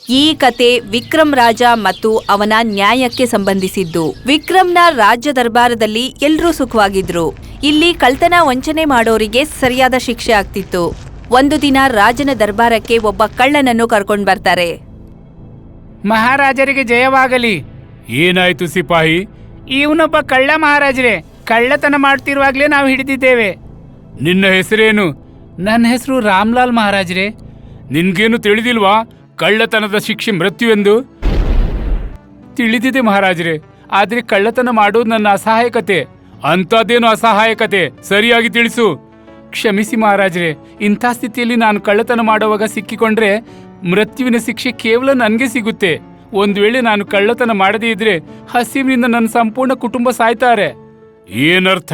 ಈ ಕತೆ ವಿಕ್ರಮ್ ರಾಜ ಮತ್ತು ಅವನ ನ್ಯಾಯಕ್ಕೆ ಸಂಬಂಧಿಸಿದ್ದು. ವಿಕ್ರಮ್ನ ರಾಜ್ಯ ದರ್ಬಾರದಲ್ಲಿ ಎಲ್ರೂ ಸುಖವಾಗಿದ್ರು. ಇಲ್ಲಿ ಕಳ್ತನ ವಂಚನೆ ಮಾಡೋರಿಗೆ ಸರಿಯಾದ ಶಿಕ್ಷೆ ಆಗ್ತಿತ್ತು. ಒಂದು ದಿನ ರಾಜನ ದರ್ಬಾರಕ್ಕೆ ಒಬ್ಬ ಕಳ್ಳನನ್ನು ಕರ್ಕೊಂಡ್ ಬರ್ತಾರೆ. ಮಹಾರಾಜರಿಗೆ ಜಯವಾಗಲಿ. ಏನಾಯ್ತು ಸಿಪಾಯಿ? ಇವನೊಬ್ಬ ಕಳ್ಳ ಮಹಾರಾಜರೇ. ಕಳ್ಳತನ ಮಾಡ್ತಿರುವಾಗ್ಲೇ ನಾವು ಹಿಡಿದಿದ್ದೇವೆ. ನಿನ್ನ ಹೆಸರೇನು? ನನ್ನ ಹೆಸರು ರಾಮ್ಲಾಲ್ ಮಹಾರಾಜರೇ. ನಿನ್ಗೇನು ತಿಳಿದಿಲ್ವಾ ಕಳ್ಳತನದ ಶಿಕ್ಷೆ ಮೃತ್ಯು ಎಂದು? ತಿಳಿದಿದೆ ಮಹಾರಾಜರೇ, ಆದ್ರೆ ಕಳ್ಳತನ ಮಾಡೋದು ನನ್ನ ಅಸಹಾಯಕತೆ. ಅಂಥದ್ದೇನು ಅಸಹಾಯಕತೆ? ಸರಿಯಾಗಿ ತಿಳಿಸು. ಕ್ಷಮಿಸಿ ಮಹಾರಾಜರೇ, ಇಂಥ ಸ್ಥಿತಿಯಲ್ಲಿ ನಾನು ಕಳ್ಳತನ ಮಾಡುವಾಗ ಸಿಕ್ಕಿಕೊಂಡ್ರೆ ಮೃತ್ಯುವಿನ ಶಿಕ್ಷೆ ಕೇವಲ ನನಗೆ ಸಿಗುತ್ತೆ. ಒಂದು ವೇಳೆ ನಾನು ಕಳ್ಳತನ ಮಾಡದೇ ಇದ್ರೆ ಹಸಿವಿನಿಂದ ನನ್ನ ಸಂಪೂರ್ಣ ಕುಟುಂಬ ಸಾಯ್ತಾರೆ. ಏನರ್ಥ?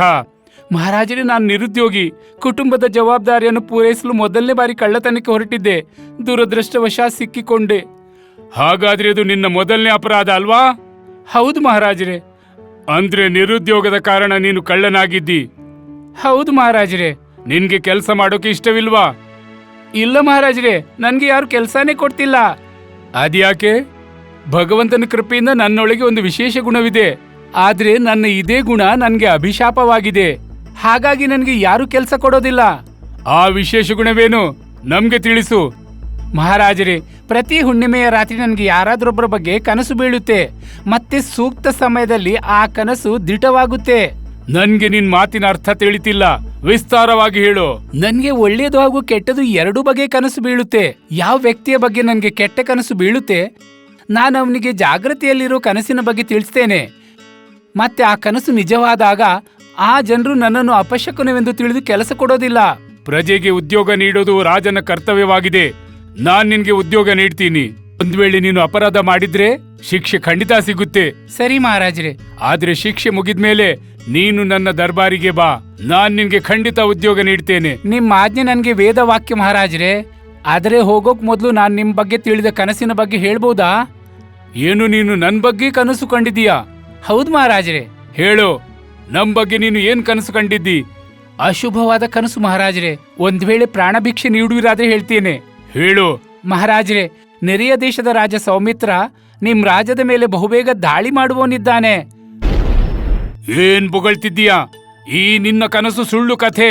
ಮಹಾರಾಜರೇ, ನಾನು ನಿರುದ್ಯೋಗಿ. ಕುಟುಂಬದ ಜವಾಬ್ದಾರಿಯನ್ನು ಪೂರೈಸಲು ಮೊದಲನೇ ಬಾರಿ ಕಳ್ಳತನಕ್ಕೆ ಹೊರಟಿದ್ದೆ. ದುರದೃಷ್ಟವಶಾತ್ ಸಿಕ್ಕಿಕೊಂಡೆ. ಹಾಗಾದ್ರೆ ಇದು ನಿನ್ನ ಮೊದಲನೇ ಅಪರಾಧ ಅಲ್ವಾ? ಹೌದು ಮಹಾರಾಜರೇ. ಅಂದ್ರೆ ನಿರುದ್ಯೋಗದ ಕಾರಣ ನೀನು ಕಳ್ಳನಾಗಿದ್ದಿ? ಹೌದು ಮಹಾರಾಜರೇ. ನಿನ್ಗೆ ಕೆಲಸ ಮಾಡೋಕೆ ಇಷ್ಟವಿಲ್ವಾ? ಇಲ್ಲ ಮಹಾರಾಜರೇ, ನನ್ಗೆ ಯಾರು ಕೆಲಸನೇ ಕೊಡ್ತಿಲ್ಲ. ಅದ್ಯಾಕೆ? ಭಗವಂತನ ಕೃಪೆಯಿಂದ ನನ್ನೊಳಗೆ ಒಂದು ವಿಶೇಷ ಗುಣವಿದೆ. ಆದ್ರೆ ನನ್ನ ಇದೇ ಗುಣ ನನ್ಗೆ ಅಭಿಶಾಪವಾಗಿದೆ. ಹಾಗಾಗಿ ನನಗೆ ಯಾರು ಕೆಲಸ ಕೊಡೋದಿಲ್ಲ. ಆ ವಿಶೇಷ ಗುಣವೇನು? ನಮ್ಗೆ ತಿಳಿಸು. ಮಹಾರಾಜರೇ, ಪ್ರತಿ ಹುಣ್ಣಿಮೆಯ ರಾತ್ರಿ ನನಗೆ ಯಾರಾದ್ರೊಬ್ಬರ ಬಗ್ಗೆ ಕನಸು ಬೀಳುತ್ತೆ. ಮತ್ತೆ ಸೂಕ್ತ ಸಮಯದಲ್ಲಿ ಆ ಕನಸು ದಿಟವಾಗುತ್ತೆ. ನನ್ಗೆ ನಿನ್ ಮಾತಿನ ಅರ್ಥ ತಿಳಿತಿಲ್ಲ, ವಿಸ್ತಾರವಾಗಿ ಹೇಳು. ನನ್ಗೆ ಒಳ್ಳೇದು ಹಾಗೂ ಕೆಟ್ಟದು ಎರಡೂ ಬಗೆ ಕನಸು ಬೀಳುತ್ತೆ. ಯಾವ ವ್ಯಕ್ತಿಯ ಬಗ್ಗೆ ನನ್ಗೆ ಕೆಟ್ಟ ಕನಸು ಬೀಳುತ್ತೆ, ನಾನು ಅವನಿಗೆ ಜಾಗೃತಿಯಲ್ಲಿರೋ ಕನಸಿನ ಬಗ್ಗೆ ತಿಳಿಸ್ತೇನೆ. ಮತ್ತೆ ಆ ಕನಸು ನಿಜವಾದಾಗ ಆ ಜನರು ನನ್ನನ್ನು ಅಪಶಕುನವೆಂದು ತಿಳಿದು ಕೆಲಸ ಕೊಡೋದಿಲ್ಲ. ಪ್ರಜೆಗೆ ಉದ್ಯೋಗ ನೀಡೋದು ರಾಜನ ಕರ್ತವ್ಯವಾಗಿದೆ. ನಾನ್ ನಿನ್ಗೆ ಉದ್ಯೋಗ ನೀಡ್ತೀನಿ. ಒಂದ್ ವೇಳೆ ನೀನು ಅಪರಾಧ ಮಾಡಿದ್ರೆ ಶಿಕ್ಷೆ ಖಂಡಿತ ಸಿಗುತ್ತೆ. ಸರಿ ಮಹಾರಾಜರೇ. ಆದ್ರೆ ಶಿಕ್ಷೆ ಮುಗಿದ್ಮೇಲೆ ನೀನು ನನ್ನ ದರ್ಬಾರಿಗೆ ಬಾ. ನಾನ್ ನಿನ್ಗೆ ಖಂಡಿತ ಉದ್ಯೋಗ ನೀಡ್ತೇನೆ. ನಿಮ್ಮ ಆಜ್ಞೆ ನನ್ಗೆ ವೇದ ವಾಕ್ಯ ಮಹಾರಾಜರೇ. ಆದ್ರೆ ಹೋಗೋಕ್ ಮೊದ್ಲು ನಾನ್ ನಿಮ್ ಬಗ್ಗೆ ತಿಳಿದ ಕನಸಿನ ಬಗ್ಗೆ ಹೇಳ್ಬೋದಾ? ಏನು, ನೀನು ನನ್ ಬಗ್ಗೆ ಕನಸು ಕಂಡಿದ್ದೀಯಾ? ಹೌದು ಮಹಾರಾಜರೇ. ಹೇಳು, ನಮ್ ಬಗ್ಗೆ ನೀನು ಏನ್ ಕನಸು ಕಂಡಿದ್ದಿ? ಅಶುಭವಾದ ಕನಸು ಮಹಾರಾಜರೇ. ಒಂದ್ ವೇಳೆ ಪ್ರಾಣ ಭಿಕ್ಷೆ ನೀಡುವಿರಾದ್ರೆ ಹೇಳ್ತೇನೆ. ಹೇಳು ಮಹಾರಾಜರೇ. ನೆರೆಯ ದೇಶದ ರಾಜ ಸೌಮಿತ್ರ ನಿಮ್ ರಾಜ್ಯದ ಮೇಲೆ ಬಹುಬೇಗ ದಾಳಿ ಮಾಡುವವನಿದ್ದಾನೆ. ಏನ್ ಬೊಗಳ್ತಿದ್ದೀಯಾ? ಈ ನಿನ್ನ ಕನಸು ಸುಳ್ಳು ಕಥೆ.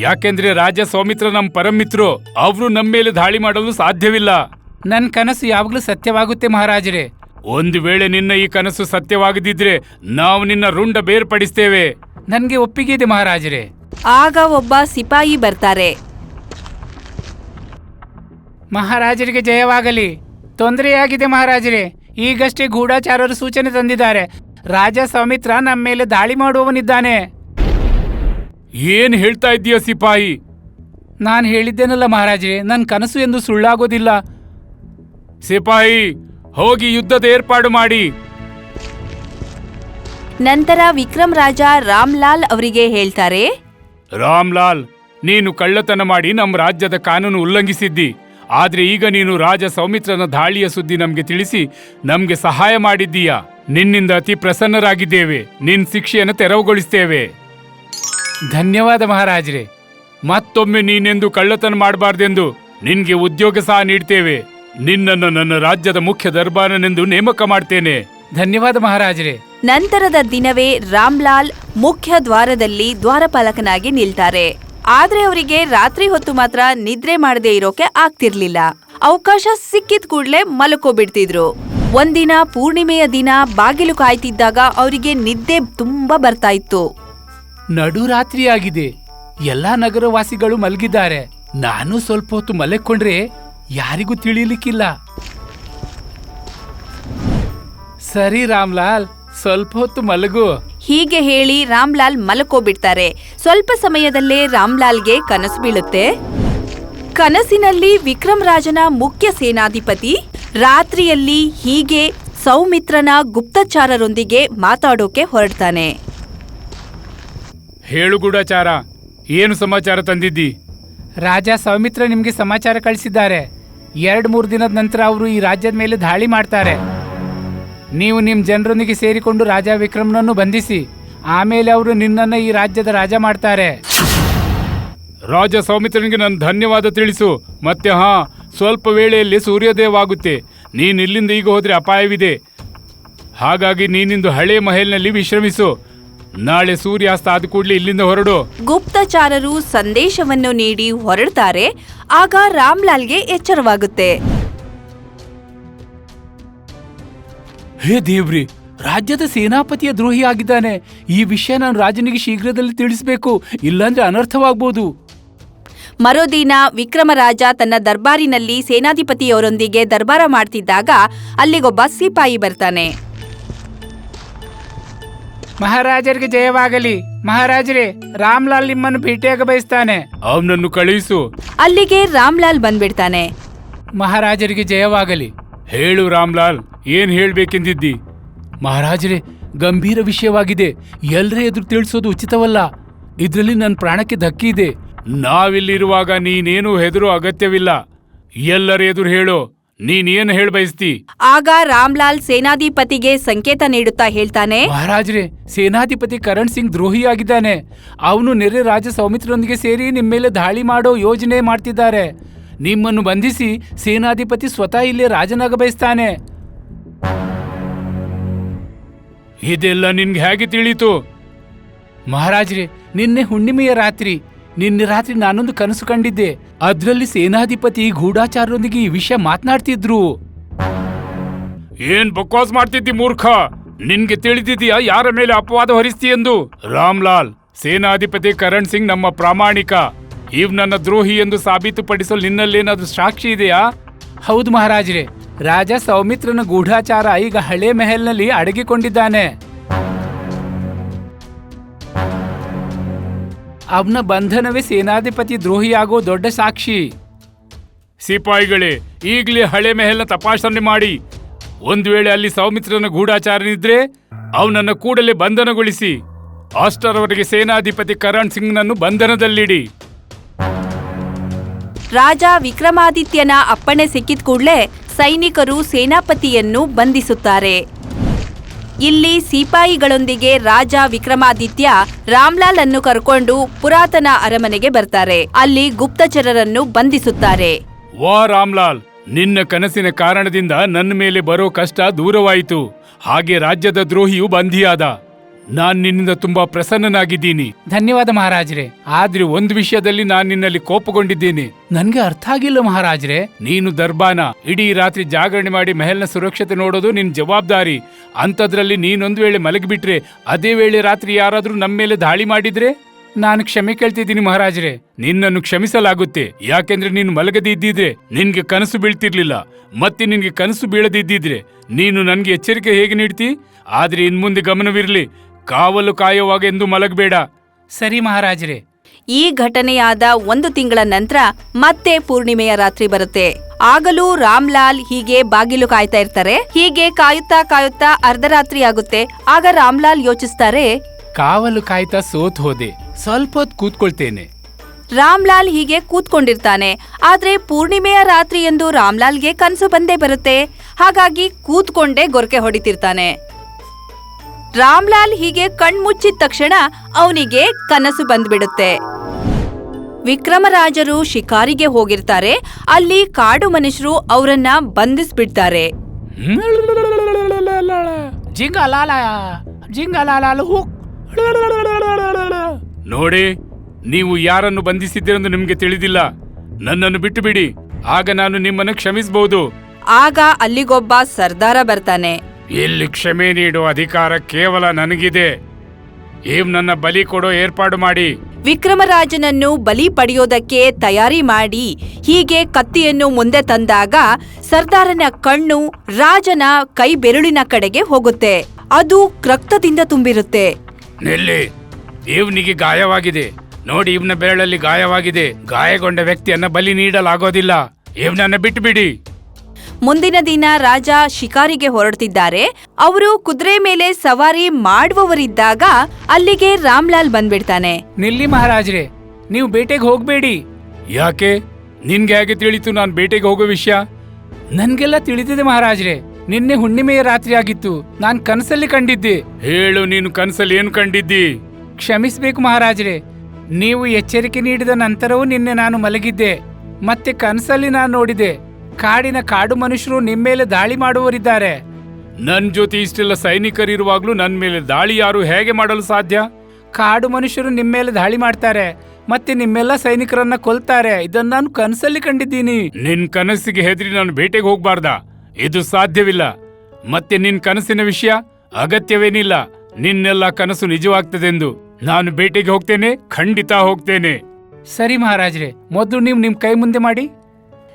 ಯಾಕೆಂದ್ರೆ ರಾಜ ಸೌಮಿತ್ರ ನಮ್ ಪರಮಿತ್ರು. ಅವ್ರು ನಮ್ಮ ಮೇಲೆ ದಾಳಿ ಮಾಡಲು ಸಾಧ್ಯವಿಲ್ಲ. ನನ್ ಕನಸು ಯಾವಾಗ್ಲೂ ಸತ್ಯವಾಗುತ್ತೆ ಮಹಾರಾಜರೇ. ಒಂದು ವೇಳೆ ನಿನ್ನ ಈ ಕನಸು ಸತ್ಯವಾಗದಿದ್ರೆ ನಾವು ನಿನ್ನ ರುಂಡ ಬೇರ್ಪಡಿಸ್ತೇವೆ. ನನ್ಗೆ ಒಪ್ಪಿಗೆ ಇದೆ ಮಹಾರಾಜರೇ. ಆಗ ಒಬ್ಬ ಸಿಪಾಯಿ ಬರ್ತಾರೆ. ಮಹಾರಾಜರಿಗೆ ಜಯವಾಗಲಿ. ತೊಂದರೆಯಾಗಿದೆ ಮಹಾರಾಜರೇ. ಈಗಷ್ಟೇ ಗೂಢಚಾರರು ಸೂಚನೆ ತಂದಿದ್ದಾರೆ. ರಾಜ ಸೌಮಿತ್ರ ನಮ್ಮ ಮೇಲೆ ದಾಳಿ ಮಾಡುವವನಿದ್ದಾನೆ. ಏನ್ ಹೇಳ್ತಾ ಇದ್ದೀಯ ಸಿಪಾಯಿ? ನಾನು ಹೇಳಿದ್ದೇನಲ್ಲ ಮಹಾರಾಜರೇ, ನನ್ನ ಕನಸು ಎಂದು ಸುಳ್ಳಾಗೋದಿಲ್ಲ. ಸಿಪಾಯಿ, ಹೋಗಿ ಯುದ್ಧದ ಏರ್ಪಾಡು ಮಾಡಿ. ನಂತರ ವಿಕ್ರಮ್ ರಾಜ ರಾಮ್ಲಾಲ್ ಅವರಿಗೆ ಹೇಳ್ತಾರೆ, ರಾಮ್ಲಾಲ್, ನೀನು ಕಳ್ಳತನ ಮಾಡಿ ನಮ್ಮ ರಾಜ್ಯದ ಕಾನೂನು ಉಲ್ಲಂಘಿಸಿದ್ದಿ. ಆದ್ರೆ ಈಗ ನೀನು ರಾಜ ಸೌಮಿತ್ರನ ದಾಳಿಯ ಸುದ್ದಿ ನಮ್ಗೆ ತಿಳಿಸಿ ನಮ್ಗೆ ಸಹಾಯ ಮಾಡಿದ್ದೀಯಾ. ನಿನ್ನಿಂದ ಅತಿ ಪ್ರಸನ್ನರಾಗಿದ್ದೇವೆ. ನಿನ್ ಶಿಕ್ಷೆಯನ್ನು ತೆರವುಗೊಳಿಸ್ತೇವೆ. ಧನ್ಯವಾದ ಮಹಾರಾಜರೇ. ಮತ್ತೊಮ್ಮೆ ನೀನೆಂದು ಕಳ್ಳತನ ಮಾಡಬಾರ್ದೆಂದು ನಿನ್ಗೆ ಉದ್ಯೋಗ ಸಹ ನೀಡ್ತೇವೆ. ನಿನ್ನನ್ನು ನನ್ನ ರಾಜ್ಯದ ಮುಖ್ಯ ದರ್ಬಾರನೆಂದು ನೇಮಕ ಮಾಡ್ತೇನೆ. ಧನ್ಯವಾದ ಮಹಾರಾಜರೇ. ನಂತರದ ದಿನವೇ ರಾಮ್ಲಾಲ್ ಮುಖ್ಯ ದ್ವಾರದಲ್ಲಿ ದ್ವಾರಪಾಲಕನಾಗಿ ನಿಲ್ತಾರೆ. ಆದ್ರೆ ಅವರಿಗೆ ರಾತ್ರಿ ಹೊತ್ತು ಮಾತ್ರ ನಿದ್ರೆ ಮಾಡದೆ ಇರೋಕೆ ಆಗ್ತಿರ್ಲಿಲ್ಲ. ಅವಕಾಶ ಸಿಕ್ಕಿದ ಕೂಡ್ಲೆ ಮಲ್ಕೋಬಿಡ್ತಿದ್ರು. ಒಂದಿನ ಪೂರ್ಣಿಮೆಯ ದಿನ ಬಾಗಿಲು ಕಾಯ್ತಿದ್ದಾಗ ಅವರಿಗೆ ನಿದ್ದೆ ತುಂಬಾ ಬರ್ತಾ ಇತ್ತು. ನಡುರಾತ್ರಿಯಾಗಿದೆ. ಎಲ್ಲಾ ನಗರವಾಸಿಗಳು ಮಲಗಿದ್ದಾರೆ. ನಾನು ಸ್ವಲ್ಪ ಹೊತ್ತು ಮಲಕೊಂಡ್ರೆ ಯಾರಿಗೂ ತಿಳಿಯಲಿಕ್ಕಿಲ್ಲ. ಸರಿ ರಾಮ್ಲಾಲ್, ಸ್ವಲ್ಪ ಹೊತ್ತು ಮಲಗು. ಹೀಗೆ ಹೇಳಿ ರಾಮ್ಲಾಲ್ ಮಲ್ಕೋಬಿಡ್ತಾರೆ. ಸ್ವಲ್ಪ ಸಮಯದಲ್ಲೇ ರಾಮ್ಲಾಲ್ಗೆ ಕನಸು ಬೀಳುತ್ತೆ. ಕನಸಿನಲ್ಲಿ ವಿಕ್ರಮ್ ರಾಜನ ಮುಖ್ಯ ಸೇನಾಧಿಪತಿ ರಾತ್ರಿಯಲ್ಲಿ ಹೀಗೆ ಸೌಮಿತ್ರನ ಗುಪ್ತಚಾರರೊಂದಿಗೆ ಮಾತಾಡೋಕೆ ಹೊರಡ್ತಾನೆ. ಹೇಳು ಗೂಢಚಾರ, ಏನು ಸಮಾಚಾರ ತಂದಿದ್ದಿ? ರಾಜ ಸೌಮಿತ್ರ ನಿಮ್ಗೆ ಸಮಾಚಾರ ಕಳಿಸಿದ್ದಾರೆ. 2-3 ದಿನದ ನಂತರ ಅವರು ಈ ರಾಜ್ಯದ ಮೇಲೆ ದಾಳಿ ಮಾಡ್ತಾರೆ. ನೀವು ನಿಮ್ ಜನರೊಂದಿಗೆ ಸೇರಿಕೊಂಡು ರಾಜ ವಿಕ್ರಮ್ನನ್ನು ಬಂಧಿಸಿ. ಆಮೇಲೆ ಅವರು ನಿನ್ನನ್ನು ಈ ರಾಜ್ಯದ ರಾಜ ಮಾಡ್ತಾರೆ. ರಾಜ ಸೌಮಿತ್ರನಿಗೆ ನನ್ನ ಧನ್ಯವಾದ ತಿಳಿಸು. ಮತ್ತೆ ಸ್ವಲ್ಪ ವೇಳೆಯಲ್ಲಿ ಸೂರ್ಯೋದಯವಾಗುತ್ತೆ. ನೀನ್ ಇಲ್ಲಿಂದ ಈಗ ಹೋದ್ರೆ ಅಪಾಯವಿದೆ. ಹಾಗಾಗಿ ನೀನಿಂದು ಹಳೆ ಮಹಲ್ನಲ್ಲಿ ವಿಶ್ರಮಿಸು. ನಾಳೆ ಸೂರ್ಯಾಸ್ತ ಆದ ಕೂಡಲೇ ಇಲ್ಲಿಂದ ಹೊರಡು. ಗುಪ್ತಚಾರರು ಸಂದೇಶವನ್ನು ನೀಡಿ ಹೊರಡ್ತಾರೆ. ಆಗ ರಾಮ್ಲಾಲ್ಗೆ ಎಚ್ಚರವಾಗುತ್ತೆ. ಹೇ ದೇವ್ರಿ, ರಾಜ್ಯದ ಸೇನಾಪತಿಯ ದ್ರೋಹಿ ಆಗಿದ್ದಾನೆ. ಈ ವಿಷಯ ನಾನು ರಾಜನಿಗೆ ಶೀಘ್ರದಲ್ಲಿ ತಿಳಿಸಬೇಕು, ಇಲ್ಲಾಂದ್ರೆ ಅನರ್ಥವಾಗ್ಬೋದು. ಮರುದಿನ ವಿಕ್ರಮರಾಜ ತನ್ನ ದರ್ಬಾರಿನಲ್ಲಿ ಸೇನಾಧಿಪತಿಯವರೊಂದಿಗೆ ದರ್ಬಾರ ಮಾಡ್ತಿದ್ದಾಗ ಅಲ್ಲಿಗೊಬ್ಬ ಸಿಪಾಯಿ ಬರ್ತಾನೆ. ಮಹಾರಾಜರಿಗೆ ಜಯವಾಗಲಿ. ಮಹಾರಾಜರೇ, ರಾಮ್ಲಾಲ್ ನಿಮ್ಮನ್ನು ಭೇಟಿಯಾಗ ಬಯಸ್ತಾನೆ. ಅವನನ್ನು ಕಳುಹಿಸು. ಅಲ್ಲಿಗೆ ರಾಮ್ಲಾಲ್ ಬಂದ್ಬಿಡ್ತಾನೆ. ಮಹಾರಾಜರಿಗೆ ಜಯವಾಗಲಿ. ಹೇಳು ರಾಮ್ಲಾಲ್, ಏನ್ ಹೇಳ್ಬೇಕೆಂದಿದ್ದಿ? ಮಹಾರಾಜರೇ, ಗಂಭೀರ ವಿಷಯವಾಗಿದೆ. ಎಲ್ಲರ ಎದುರು ತಿಳಿಸೋದು ಉಚಿತವಲ್ಲ. ಇದರಲ್ಲಿ ನನ್ನ ಪ್ರಾಣಕ್ಕೆ ಧಕ್ಕೆ ಇದೆ. ನಾವಿಲ್ಲಿರುವಾಗ ನೀನೇನು ಹೆದರೋ ಅಗತ್ಯವಿಲ್ಲ. ಎಲ್ಲರ ಎದುರು ಹೇಳು, ನೀನೇನು ಹೇಳ್ಬಯಸ್ತಿ? ಆಗ ರಾಮ್ಲಾಲ್ ಸೇನಾಧಿಪತಿಗೆ ಸಂಕೇತ ನೀಡುತ್ತಾ ಹೇಳ್ತಾನೆ, ಮಹಾರಾಜರೇ, ಸೇನಾಧಿಪತಿ ಕರಣ್ ಸಿಂಗ್ ದ್ರೋಹಿಯಾಗಿದ್ದಾನೆ. ಅವನು ನೆರೆ ರಾಜ ಸೌಮಿತ್ರರೊಂದಿಗೆ ಸೇರಿ ನಿಮ್ಮ ಮೇಲೆ ದಾಳಿ ಮಾಡೋ ಯೋಜನೆ ಮಾಡ್ತಿದ್ದಾರೆ. ನಿಮ್ಮನ್ನು ಬಂಧಿಸಿ ಸೇನಾಧಿಪತಿ ಸ್ವತಃ ಇಲ್ಲೇ ರಾಜನಾಗ ಬಯಸ್ತಾನೆ. ಇದೆಲ್ಲ ನಿನ್ಗೆ ಹೇಗೆ ತಿಳಿಯಿತು? ಮಹಾರಾಜರೇ, ನಿನ್ನೆ ಹುಣ್ಣಿಮೆಯ ರಾತ್ರಿ ನಾನೊಂದು ಕನಸು ಕಂಡಿದ್ದೆ. ಅದ್ರಲ್ಲಿ ಸೇನಾಧಿಪತಿ ಗೂಢಾಚಾರರೊಂದಿಗೆ ಈ ವಿಷಯ ಮಾತನಾಡ್ತಿದ್ರು. ಏನ್ ಬಕ್ವಾಸ್ ಮಾಡ್ತಿದ್ದಿ ಮೂರ್ಖ? ನಿನ್ಗೆ ತಿಳಿದಿದೆಯಾ ಯಾರ ಮೇಲೆ ಅಪವಾದ ಹೊರಿಸ್ತಿ ಎಂದು? ರಾಮ್ಲಾಲ್, ಸೇನಾಧಿಪತಿ ಕರಣ್ ಸಿಂಗ್ ನಮ್ಮ ಪ್ರಾಮಾಣಿಕ. ಇವ್ ನನ್ನ ದ್ರೋಹಿ ಎಂದು ಸಾಬೀತುಪಡಿಸಲು ನಿನ್ನಲ್ಲೇನಾದ್ರೂ ಸಾಕ್ಷಿ ಇದೆಯಾ? ಹೌದು ಮಹಾರಾಜರೇ, ರಾಜ ಸೌಮಿತ್ರನ ಗೂಢಾಚಾರ ಈಗ ಹಳೆ ಮೆಹಲ್ನಲ್ಲಿ ಅಡಗಿಕೊಂಡಿದ್ದಾನೆ. ಅವನ ಬಂಧನವೇ ಸೇನಾಧಿಪತಿ ದ್ರೋಹಿಯಾಗೋ ದೊಡ್ಡ ಸಾಕ್ಷಿ. ಸಿಪಾಯಿಗಳೇ, ಈಗಲೇ ಹಳೆ ಮೆಹಲ್ನ ತಪಾಸಣೆ ಮಾಡಿ. ಒಂದು ವೇಳೆ ಅಲ್ಲಿ ಸೌಮಿತ್ರನ ಗೂಢಾಚಾರನಿದ್ರೆ ಅವನನ್ನ ಕೂಡಲೇ ಬಂಧನಗೊಳಿಸಿ. ಅಷ್ಟರವರೆಗೆ ಸೇನಾಧಿಪತಿ ಕರಣ್ ಸಿಂಗ್ನನ್ನು ಬಂಧನದಲ್ಲಿಡಿ. ರಾಜ ವಿಕ್ರಮಾದಿತ್ಯನ ಅಪ್ಪಣೆ ಸಿಕ್ಕಿದ ಕೂಡಲೇ ಸೈನಿಕರು ಸೇನಾಪತಿಯನ್ನು ಬಂಧಿಸುತ್ತಾರೆ. ಇಲ್ಲಿ ಸಿಪಾಯಿಗಳೊಂದಿಗೆ ರಾಜ ವಿಕ್ರಮಾದಿತ್ಯ ರಾಮ್ಲಾಲ್ ಅನ್ನು ಕರ್ಕೊಂಡು ಪುರಾತನ ಅರಮನೆಗೆ ಬರ್ತಾರೆ. ಅಲ್ಲಿ ಗುಪ್ತಚರರನ್ನು ಬಂಧಿಸುತ್ತಾರೆ. ವಾ ರಾಮ್ಲಾಲ್, ನಿನ್ನ ಕನಸಿನ ಕಾರಣದಿಂದ ನನ್ನ ಮೇಲೆ ಬರೋ ಕಷ್ಟ ದೂರವಾಯಿತು. ಹಾಗೆ ರಾಜ್ಯದ ದ್ರೋಹಿಯು ಬಂಧಿಯಾದ. ನಾನ್ ನಿನ್ನಿಂದ ತುಂಬಾ ಪ್ರಸನ್ನನಾಗಿದ್ದೀನಿ. ಧನ್ಯವಾದ ಮಹಾರಾಜರೇ. ಆದ್ರೆ ಒಂದು ವಿಷಯದಲ್ಲಿ ನಾನು ನಿನ್ನಲ್ಲಿ ಕೋಪಗೊಂಡಿದ್ದೇನೆ. ನನ್ಗೆ ಅರ್ಥ ಆಗಿಲ್ಲ ಮಹಾರಾಜರೇ. ನೀನು ದರ್ಬಾನ ಇಡೀ ರಾತ್ರಿ ಜಾಗರಣೆ ಮಾಡಿ ಮೆಹಲ್ನ ಸುರಕ್ಷತೆ ನೋಡೋದು ನಿನ್ ಜವಾಬ್ದಾರಿ. ಅಂಥದ್ರಲ್ಲಿ ನೀನೊಂದು ವೇಳೆ ಮಲಗಿಬಿಟ್ರೆ, ಅದೇ ವೇಳೆ ರಾತ್ರಿ ಯಾರಾದ್ರೂ ನಮ್ಮ ಮೇಲೆ ದಾಳಿ ಮಾಡಿದ್ರೆ? ನಾನು ಕ್ಷಮೆ ಕೇಳ್ತಿದ್ದೀನಿ ಮಹಾರಾಜರೇ. ನಿನ್ನನ್ನು ಕ್ಷಮಿಸಲಾಗುತ್ತೆ. ಯಾಕೆಂದ್ರೆ ನೀನು ಮಲಗದೇ ಇದ್ದಿದ್ರೆ ನಿನ್ಗೆ ಕನಸು ಬೀಳ್ತಿರ್ಲಿಲ್ಲ. ಮತ್ತೆ ನಿನ್ಗೆ ಕನಸು ಬೀಳದಿದ್ದಿದ್ರೆ ನೀನು ನನ್ಗೆ ಎಚ್ಚರಿಕೆ ಹೇಗೆ ನೀಡ್ತಿ? ಆದ್ರೆ ಇನ್ಮುಂದೆ ಗಮನವಿರ್ಲಿ, ಕಾವಲು ಕಾಯುವಾಗ ಎಂದು ಮಲಗಬೇಡ. ಸರಿ ಮಹಾರಾಜರೇ. ಈ ಘಟನೆಯಾದ 1 ತಿಂಗಳ ನಂತರ ಮತ್ತೆ ಪೂರ್ಣಿಮೆಯ ರಾತ್ರಿ ಬರುತ್ತೆ. ಆಗಲೂ ರಾಮ್ಲಾಲ್ ಹೀಗೆ ಬಾಗಿಲು ಕಾಯ್ತಾ ಇರ್ತಾರೆ. ಹೀಗೆ ಕಾಯುತ್ತಾ ಕಾಯುತ್ತಾ ಅರ್ಧರಾತ್ರಿ ಆಗುತ್ತೆ. ಆಗ ರಾಮ್ಲಾಲ್ ಯೋಚಿಸ್ತಾರೆ, ಕಾವಲು ಕಾಯ್ತಾ ಸೋತ್ ಹೋದೆ, ಸ್ವಲ್ಪ ಹೊತ್ತು ಕೂತ್ಕೊಳ್ತೇನೆ. ರಾಮ್ಲಾಲ್ ಹೀಗೆ ಕೂತ್ಕೊಂಡಿರ್ತಾನೆ. ಆದ್ರೆ ಪೂರ್ಣಿಮೆಯ ರಾತ್ರಿ ಎಂದು ರಾಮ್ಲಾಲ್ಗೆ ಕನಸು ಬಂದೇ ಬರುತ್ತೆ. ಹಾಗಾಗಿ ಕೂತ್ಕೊಂಡೇ ಗೊರಕೆ ಹೊಡಿತಿರ್ತಾನೆ. ರಾಮ್ಲಾಲ್ ಹೀಗೆ ಕಣ್ಮುಚ್ಚಿದ ತಕ್ಷಣ ಅವನಿಗೆ ಕನಸು ಬಂದ್ಬಿಡುತ್ತೆ. ವಿಕ್ರಮರಾಜರು ಶಿಕಾರಿಗೆ ಹೋಗಿರ್ತಾರೆ. ಅಲ್ಲಿ ಕಾಡು ಮನುಷ್ಯರು ಅವರನ್ನ ಬಂಧಿಸ್ಬಿಡ್ತಾರೆ. ನೋಡಿ, ನೀವು ಯಾರನ್ನು ಬಂಧಿಸಿದ್ದೀರೆಂದು ನಿಮ್ಗೆ ತಿಳಿದಿಲ್ಲ. ನನ್ನನ್ನು ಬಿಟ್ಟು ಬಿಡಿ, ಆಗ ನಾನು ನಿಮ್ಮನ್ನು ಕ್ಷಮಿಸಬಹುದು. ಆಗ ಅಲ್ಲಿಗೊಬ್ಬ ಸರ್ದಾರ ಬರ್ತಾನೆ. ಇಲ್ಲಿ ಕ್ಷಮೆ ನೀಡೋ ಅಧಿಕಾರ ಕೇವಲ ನನಗಿದೆ. ನನ್ನ ಬಲಿ ಕೊಡೋ ಏರ್ಪಾಡು ಮಾಡಿ. ವಿಕ್ರಮರಾಜನನ್ನು ಬಲಿ ಪಡೆಯೋದಕ್ಕೆ ತಯಾರಿ ಮಾಡಿ ಹೀಗೆ ಕತ್ತಿಯನ್ನು ಮುಂದೆ ತಂದಾಗ ಸರ್ದಾರನ ಕಣ್ಣು ರಾಜನ ಕೈ ಬೆರಳಿನ ಕಡೆಗೆ ಹೋಗುತ್ತೆ. ಅದು ರಕ್ತದಿಂದ ತುಂಬಿರುತ್ತೆ. ನಿಲ್ಲಿ, ಇವನಿಗೆ ಗಾಯವಾಗಿದೆ ನೋಡಿ. ಇವನ ಬೆರಳಲ್ಲಿ ಗಾಯವಾಗಿದೆ. ಗಾಯಗೊಂಡ ವ್ಯಕ್ತಿಯನ್ನ ಬಲಿ ನೀಡಲಾಗೋದಿಲ್ಲ. ಇವನನ್ನ ಬಿಟ್ಟುಬಿಡಿ. ಮುಂದಿನ ದಿನ ರಾಜ ಶಿಕಾರಿಗೆ ಹೊರಡ್ತಿದ್ದಾರೆ. ಅವರು ಕುದುರೆ ಮೇಲೆ ಸವಾರಿ ಮಾಡುವವರಿದ್ದಾಗ ಅಲ್ಲಿಗೆ ರಾಮ್ಲಾಲ್ ಬಂದ್ಬಿಡ್ತಾನೆ. ನಿಲ್ಲಿ ಮಹಾರಾಜರೇ, ನೀವು ಬೇಟೆಗೆ ಹೋಗ್ಬೇಡಿ. ಯಾಕೆ? ನಿನ್ಗೆ ಹೇಗೆ ತಿಳಿತು ನಾನು ಬೇಟೆಗೆ ಹೋಗೋ ವಿಷಯ? ನನ್ಗೆಲ್ಲ ತಿಳಿದಿದೆ ಮಹಾರಾಜರೇ. ನಿನ್ನೆ ಹುಣ್ಣಿಮೆಯ ರಾತ್ರಿ ಆಗಿತ್ತು. ನಾನ್ ಕನಸಲ್ಲಿ ಕಂಡಿದ್ದೆ. ಹೇಳು, ನೀನು ಕನಸಲ್ಲಿ ಏನು ಕಂಡಿದ್ದಿ? ಕ್ಷಮಿಸ್ಬೇಕು ಮಹಾರಾಜರೇ. ನೀವು ಎಚ್ಚರಿಕೆ ನೀಡಿದ ನಂತರವೂ ನಿನ್ನೆ ನಾನು ಮಲಗಿದ್ದೆ. ಮತ್ತೆ ಕನಸಲ್ಲಿ ನಾನು ನೋಡಿದೆ, ಕಾಡು ಮನುಷ್ಯರು ನಿಮ್ಮೇಲೆ ದಾಳಿ ಮಾಡುವವರಿದ್ದಾರೆ. ನನ್ ಜೊತೆ ಇಷ್ಟೆಲ್ಲ ಸೈನಿಕರಿರುವಾಗ್ಲೂ ನನ್ ಮೇಲೆ ದಾಳಿ ಯಾರು ಹೇಗೆ ಮಾಡಲು ಸಾಧ್ಯ? ಕಾಡು ಮನುಷ್ಯರು ನಿಮ್ಮೇಲೆ ದಾಳಿ ಮಾಡ್ತಾರೆ ಮತ್ತೆ ನಿಮ್ಮೆಲ್ಲ ಸೈನಿಕರನ್ನ ಕೊಲ್ತಾರೆ. ಇದನ್ನ ನಾನು ಕನಸಲ್ಲಿ ಕಂಡಿದ್ದೀನಿ. ನಿನ್ ಕನಸಿಗೆ ಹೆದರಿ ನಾನು ಬೇಟೆಗೆ ಹೋಗ್ಬಾರ್ದ? ಇದು ಸಾಧ್ಯವಿಲ್ಲ. ಮತ್ತೆ ನಿನ್ ಕನಸಿನ ವಿಷಯ ಅಗತ್ಯವೇನಿಲ್ಲ. ನಿನ್ನೆಲ್ಲ ಕನಸು ನಿಜವಾಗ್ತದೆಂದು ನಾನು ಬೇಟೆಗೆ ಹೋಗ್ತೇನೆ, ಖಂಡಿತ ಹೋಗ್ತೇನೆ. ಸರಿ ಮಹಾರಾಜ್ರೆ, ಮೊದಲು ನೀವು ನಿಮ್ ಕೈ ಮುಂದೆ ಮಾಡಿ.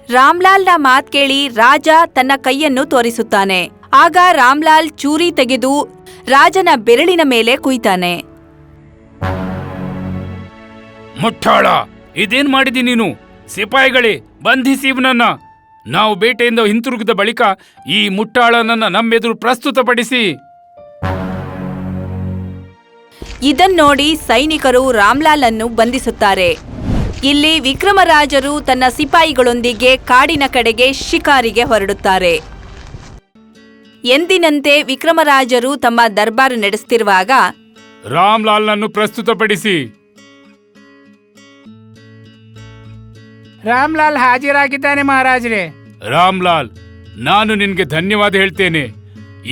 ರಾಮ್ಲಾಲ್ನ ಮಾತ್ ಕೇಳಿ ರಾಜ ತನ್ನ ಕೈಯನ್ನು ತೋರಿಸುತ್ತಾನೆ. ಆಗ ರಾಮ್ಲಾಲ್ ಚೂರಿ ತೆಗೆದು ರಾಜನ ಬೆರಳಿನ ಮೇಲೆ ಕುಯ್ತಾನೆ. ಮುಟ್ಟಾಳ, ಇದೇನ್ ಮಾಡಿದಿ ನೀನು? ಸಿಪಾಯಿಗಳೇ, ಬಂಧಿಸಿ ಇವನನ್ನ. ನಾವು ಬೇಟೆಯಿಂದ ಹಿಂತಿರುಗಿದ ಬಳಿಕ ಈ ಮುಟ್ಟಾಳನನ್ನ ನಮ್ಮೆದುರು ಪ್ರಸ್ತುತಪಡಿಸಿ. ಇದನ್ನೋಡಿ ಸೈನಿಕರು ರಾಮ್ಲಾಲ್ ಅನ್ನು ಬಂಧಿಸುತ್ತಾರೆ. ಇಲ್ಲಿ ವಿಕ್ರಮರಾಜರು ತನ್ನ ಸಿಪಾಯಿಗಳೊಂದಿಗೆ ಕಾಡಿನ ಕಡೆಗೆ ಶಿಕಾರಿಗೆ ಹೊರಡುತ್ತಾರೆ. ಎಂದಿನಂತೆ ವಿಕ್ರಮರಾಜರು ತಮ್ಮ ದರ್ಬಾರು ನಡೆಸುತ್ತಿರುವಾಗ ರಾಮ್ಲಾಲ್ನನ್ನು ಪ್ರಸ್ತುತಪಡಿಸಿ. ರಾಮ್ಲಾಲ್ ಹಾಜರಾಗಿದ್ದಾನೆ ಮಹಾರಾಜ್ರೆ. ರಾಮ್ಲಾಲ್, ನಾನು ನಿನ್ಗೆ ಧನ್ಯವಾದ ಹೇಳ್ತೇನೆ.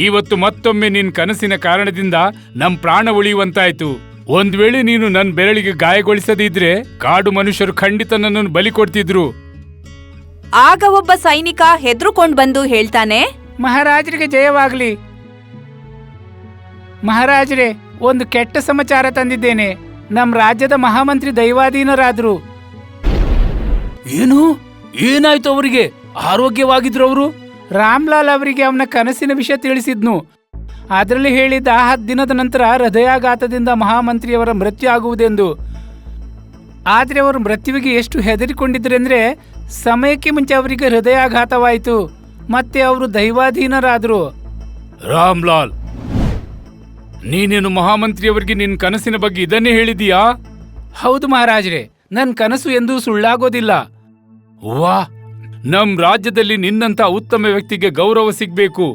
ಇವತ್ತು ಮತ್ತೊಮ್ಮೆ ನಿನ್ ಕನಸಿನ ಕಾರಣದಿಂದ ನಮ್ ಪ್ರಾಣ ಉಳಿಯುವಂತಾಯ್ತು. ಒಂದ್ ವೇಳೆ ನೀನು ನನ್ ಬೆರಳಿಗೆ ಗಾಯಗೊಳಿಸದಿದ್ರೆ ಕಾಡು ಮನುಷ್ಯರು ಖಂಡಿತ ನನ್ನನ್ನು ಬಲಿ ಕೊಡ್ತಿದ್ರು. ಆಗ ಒಬ್ಬ ಸೈನಿಕ ಹೆದರುಕೊಂಡ್ ಬಂದು ಹೇಳ್ತಾನೆ, ಮಹಾರಾಜರಿಗೆ ಜಯವಾಗ್ಲಿ. ಮಹಾರಾಜರೇ, ಒಂದು ಕೆಟ್ಟ ಸಮಾಚಾರ ತಂದಿದ್ದೇನೆ. ನಮ್ ರಾಜ್ಯದ ಮಹಾಮಂತ್ರಿ ದೈವಾಧೀನರಾದ್ರು. ಏನು? ಏನಾಯ್ತು ಅವರಿಗೆ? ಆರೋಗ್ಯವಾಗಿದ್ರು ಅವರು? ರಾಮ್ಲಾಲ್ ಅವರಿಗೆ ಅವನ ಕನಸಿನ ವಿಷಯ ತಿಳಿಸಿದ್ನು. ಅದರಲ್ಲಿ ಹೇಳಿದ್ದ 10 ದಿನದ ನಂತರ ಹೃದಯಾಘಾತದಿಂದ ಮಹಾಮಂತ್ರಿಯವರ ಮೃತ್ಯು ಆಗುವುದೆಂದು. ಆದ್ರೆ ಅವರು ಮೃತ್ಯುವಿಗೆ ಎಷ್ಟು ಹೆದರಿಕೊಂಡಿದ್ರೆಂದ್ರೆ ಸಮಯಕ್ಕೆ ಮುಂಚೆ ಅವರಿಗೆ ಹೃದಯಾಘಾತವಾಯಿತು ಮತ್ತೆ ಅವರು ದೈವಾಧೀನರಾದ್ರು. ರಾಮ್ಲಾಲ್, ನೀನೇನು ಮಹಾಮಂತ್ರಿಯವರಿಗೆ ನಿನ್ ಕನಸಿನ ಬಗ್ಗೆ ಇದನ್ನೇ ಹೇಳಿದೀಯಾ? ಹೌದು ಮಹಾರಾಜರೇ, ನನ್ ಕನಸು ಎಂದೂ ಸುಳ್ಳಾಗೋದಿಲ್ಲ. ವಾ, ನಮ್ ರಾಜ್ಯದಲ್ಲಿ ನಿನ್ನಂತ ಉತ್ತಮ ವ್ಯಕ್ತಿಗೆ ಗೌರವ ಸಿಗ್ಬೇಕು.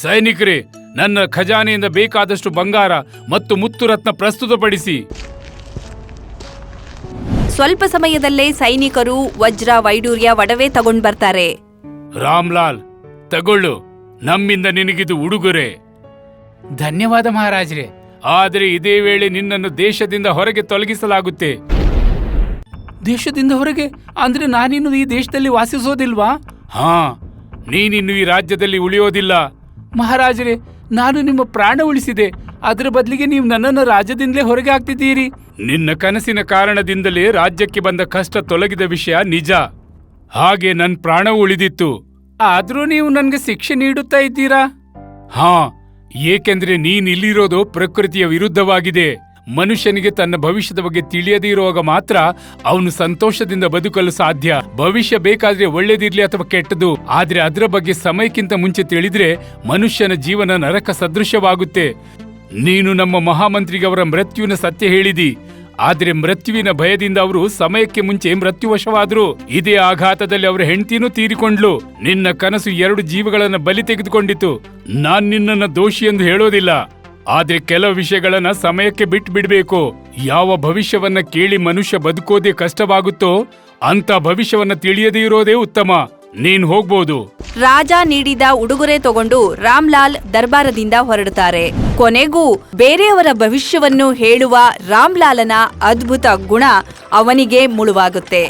ಸೈನಿಕರೇ, ನನ್ನ ಖಜಾನೆಯಿಂದ ಬೇಕಾದಷ್ಟು ಬಂಗಾರ ಮತ್ತು ಮುತ್ತುರತ್ನ ಪ್ರಸ್ತುತಪಡಿಸಿ. ಸ್ವಲ್ಪ ಸಮಯದಲ್ಲೇ ಸೈನಿಕರು ವಜ್ರ, ವೈಡೂರ್ಯ, ಒಡವೆ ತಗೊಂಡ್ ಬರ್ತಾರೆ. ರಾಮ್ಲಾಲ್, ತಗೊಳ್ಳು, ನಮ್ಮಿಂದ ನಿನಗಿದು ಉಡುಗೊರೆ. ಧನ್ಯವಾದ ಮಹಾರಾಜರೇ. ಆದರೆ ಇದೇ ವೇಳೆ ನಿನ್ನನ್ನು ದೇಶದಿಂದ ಹೊರಗೆ ತೊಲಗಿಸಲಾಗುತ್ತೆ. ದೇಶದಿಂದ ಹೊರಗೆ ಅಂದ್ರೆ ನಾನಿನ್ನು ಈ ದೇಶದಲ್ಲಿ ವಾಸಿಸೋದಿಲ್ವಾ? ಹಾ, ನೀನಿನ್ನು ಈ ರಾಜ್ಯದಲ್ಲಿ ಉಳಿಯೋದಿಲ್ಲ. ಮಹಾರಾಜರೇ, ನಾನು ನಿಮ್ಮ ಪ್ರಾಣ ಉಳಿಸಿದೆ. ಅದರ ಬದಲಿಗೆ ನೀವು ನನ್ನನ್ನು ರಾಜ್ಯದಿಂದಲೇ ಹೊರಗೆ ಹಾಕ್ತಿದ್ದೀರಿ. ನಿನ್ನ ಕನಸಿನ ಕಾರಣದಿಂದಲೇ ರಾಜ್ಯಕ್ಕೆ ಬಂದ ಕಷ್ಟ ತೊಲಗಿದ ವಿಷಯ ನಿಜ. ಹಾಗೆ ನನ್ ಪ್ರಾಣವೂ ಉಳಿದಿತ್ತು. ಆದ್ರೂ ನೀವು ನನ್ಗೆ ಶಿಕ್ಷೆ ನೀಡುತ್ತಾ ಇದ್ದೀರಾ? ಹಾ, ಏಕೆಂದ್ರೆ ನೀನಿಲ್ಲಿರೋದು ಪ್ರಕೃತಿಯ ವಿರುದ್ಧವಾಗಿದೆ. ಮನುಷ್ಯನಿಗೆ ತನ್ನ ಭವಿಷ್ಯದ ಬಗ್ಗೆ ತಿಳಿಯದೇ ಇರುವಾಗ ಮಾತ್ರ ಅವನು ಸಂತೋಷದಿಂದ ಬದುಕಲು ಸಾಧ್ಯ. ಭವಿಷ್ಯ ಬೇಕಾದ್ರೆ ಒಳ್ಳೇದಿರ್ಲಿ ಅಥವಾ ಕೆಟ್ಟದು, ಆದ್ರೆ ಅದರ ಬಗ್ಗೆ ಸಮಯಕ್ಕಿಂತ ಮುಂಚೆ ತಿಳಿದ್ರೆ ಮನುಷ್ಯನ ಜೀವನ ನರಕ ಸದೃಶವಾಗುತ್ತೆ. ನೀನು ನಮ್ಮ ಮಹಾಮಂತ್ರಿಗೆ ಅವರ ಮೃತ್ಯುವಿನ ಸತ್ಯ ಹೇಳಿದಿ. ಆದ್ರೆ ಮೃತ್ಯುವಿನ ಭಯದಿಂದ ಅವರು ಸಮಯಕ್ಕೆ ಮುಂಚೆ ಮೃತ್ಯುವಶವಾದ್ರು. ಇದೇ ಆಘಾತದಲ್ಲಿ ಅವರ ಹೆಂಡತಿನೂ ತೀರಿಕೊಂಡ್ಲು. ನಿನ್ನ ಕನಸು 2 ಜೀವಗಳನ್ನ ಬಲಿ ತೆಗೆದುಕೊಂಡಿತು. ನಾನ್ ನಿನ್ನನ್ನ ದೋಷಿ ಎಂದು ಹೇಳೋದಿಲ್ಲ, ಆದ್ರೆ ಕೆಲವು ವಿಷಯಗಳನ್ನ ಸಮಯಕ್ಕೆ ಬಿಟ್ಟು ಬಿಡ್ಬೇಕು. ಯಾವ ಭವಿಷ್ಯವನ್ನ ಕೇಳಿ ಮನುಷ್ಯ ಬದುಕೋದೇ ಕಷ್ಟವಾಗುತ್ತೋ ಅಂತ ಭವಿಷ್ಯವನ್ನ ತಿಳಿಯದೇ ಇರೋದೇ ಉತ್ತಮ. ನೀನ್ ಹೋಗ್ಬೋದು. ರಾಜ ನೀಡಿದ ಉಡುಗೊರೆ ತಗೊಂಡು ರಾಮ್ಲಾಲ್ ದರ್ಬಾರದಿಂದ ಹೊರಡುತ್ತಾರೆ. ಕೊನೆಗೂ ಬೇರೆಯವರ ಭವಿಷ್ಯವನ್ನು ಹೇಳುವ ರಾಮ್ಲಾಲನ ಅದ್ಭುತ ಗುಣ ಅವನಿಗೆ ಮುಳುವಾಗುತ್ತೆ.